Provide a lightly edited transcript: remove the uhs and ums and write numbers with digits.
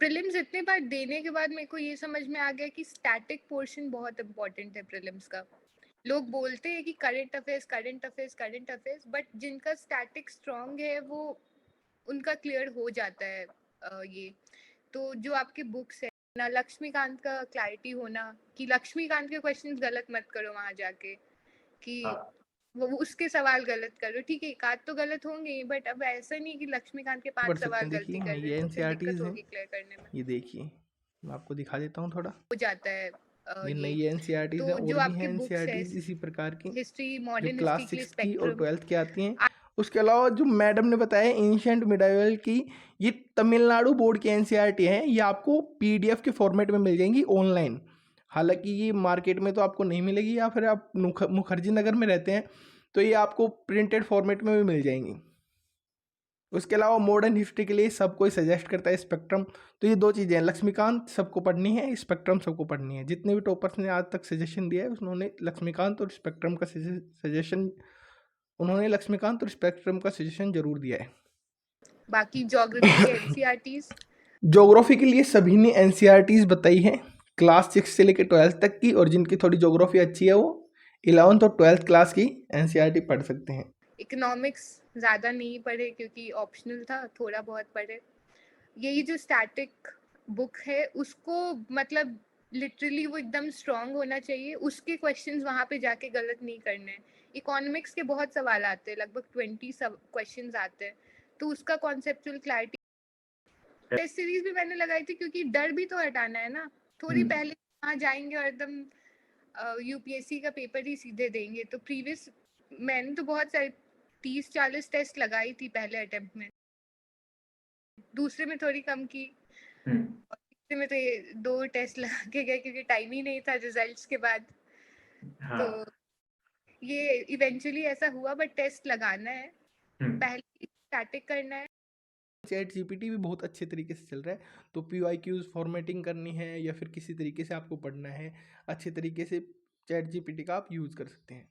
Prelims इतने बार देने के बाद मेरे को ये समझ में आ गया कि स्टैटिक पोर्शन बहुत इंपॉर्टेंट है प्रीलिम्स का। लोग बोलते हैं कि current affairs current affairs current affairs, but जिनका स्टैटिक स्ट्रांग है वो उनका क्लियर हो जाता है। ये तो जो आपके बुक्स है ना, लक्ष्मीकांत का क्लैरिटी होना कि लक्ष्मीकांत के क्वेश्चंस गलत मत करो वहां जाके, कि हाँ वो उसके सवाल गलत करो। ठीक है, एक आध तो गलत होंगे ही, बट अब ऐसा नहीं कि लक्ष्मीकांत के पढ़ 5 सकते सवाल हैं। गलती देखिए कर रहे ये तो फिर दिक्कत एनसीईआरटीज हैं, होगी क्लियर करने में। ये देखिए मैं आपको दिखा देता हूँ थोड़ा। हो जाता है ये ये। नई एनसीईआरटीज है, तो और जो भी हैं आपके बुक्स है एनसीईआरटीज इसी प्रकार की हिस्ट्री, जो मॉडर्न हिस्ट्री क्लास के लिए 6 की और स्पेक्ट्रम। 12th की आती हैं। उसके अलावा जो मैडम ने बताया एंशियंट मिडाइवल की, ये तमिलनाडु बोर्ड की एनसीईआरटी है। ये आपको पीडीएफ के फॉर्मेट में मिल जाएंगी ऑनलाइन। हालांकि ये मार्केट में तो आपको नहीं मिलेगी, या फिर आप मुखर्जी नगर में रहते हैं तो ये आपको प्रिंटेड फॉर्मेट में भी मिल जाएंगी। उसके अलावा मॉडर्न हिस्ट्री के लिए सब कोई सजेस्ट करता है स्पेक्ट्रम। तो ये दो चीज़ें हैं, लक्ष्मीकांत सबको पढ़नी है, स्पेक्ट्रम सबको पढ़नी है। जितने भी टॉपर्स ने आज तक सजेशन दिया है उन्होंने लक्ष्मीकांत और स्पेक्ट्रम का सजेशन उन्होंने लक्ष्मीकांत और स्पेक्ट्रम का सजेशन जरूर दिया है। बाकी ज्योग्राफी के एनसीईआरटीज, ज्योग्राफी के लिए सभी ने एनसीईआरटीज बताई है, क्लास 6 से लेकर 12th तक की, और जिनकी थोड़ी ज्योग्राफी अच्छी है वो 11th और 12th क्लास की एनसीईआरटी पढ़ सकते हैं। इकोनॉमिक्स ज़्यादा नहीं पढ़े क्योंकि ऑप्शनल था, थोड़ा बहुत पढ़े। यही जो स्टैटिक बुक है उसको मतलब लिटरली वो एकदम स्ट्रांग होना चाहिए, उसके क्वेश्चंस वहाँ पे जाके गलत नहीं करने हैं। इकोनॉमिक्स के बहुत सवाल आते हैं, लगभग 20 क्वेश्चंस आते हैं, तो उसका कॉन्सेप्चुअल क्लैरिटी। टेस्ट सीरीज भी मैंने लगाई थी क्योंकि डर भी तो हटाना है ना। थोड़ी पहले वहाँ जाएंगे और एकदम यूपीएससी का पेपर ही सीधे देंगे। तो प्रीवियस मैंने तो बहुत सारे 30-40 टेस्ट लगाई थी पहले अटेम्प्ट में, दूसरे में थोड़ी कम की, और तीसरे में तो ये 2 टेस्ट लगा के गए क्योंकि टाइम ही नहीं था रिजल्ट्स के बाद। तो ये इवेंचुअली ऐसा हुआ, बट टेस्ट लगाना है, पहले स्टैटिक करना है। चैट जीपीटी भी बहुत अच्छे तरीके से चल रहा है, तो पीवाईक्यूज फॉर्मेटिंग करनी है या फिर किसी तरीके से आपको पढ़ना है, अच्छे तरीके से चैट जीपीटी का आप यूज़ कर सकते हैं।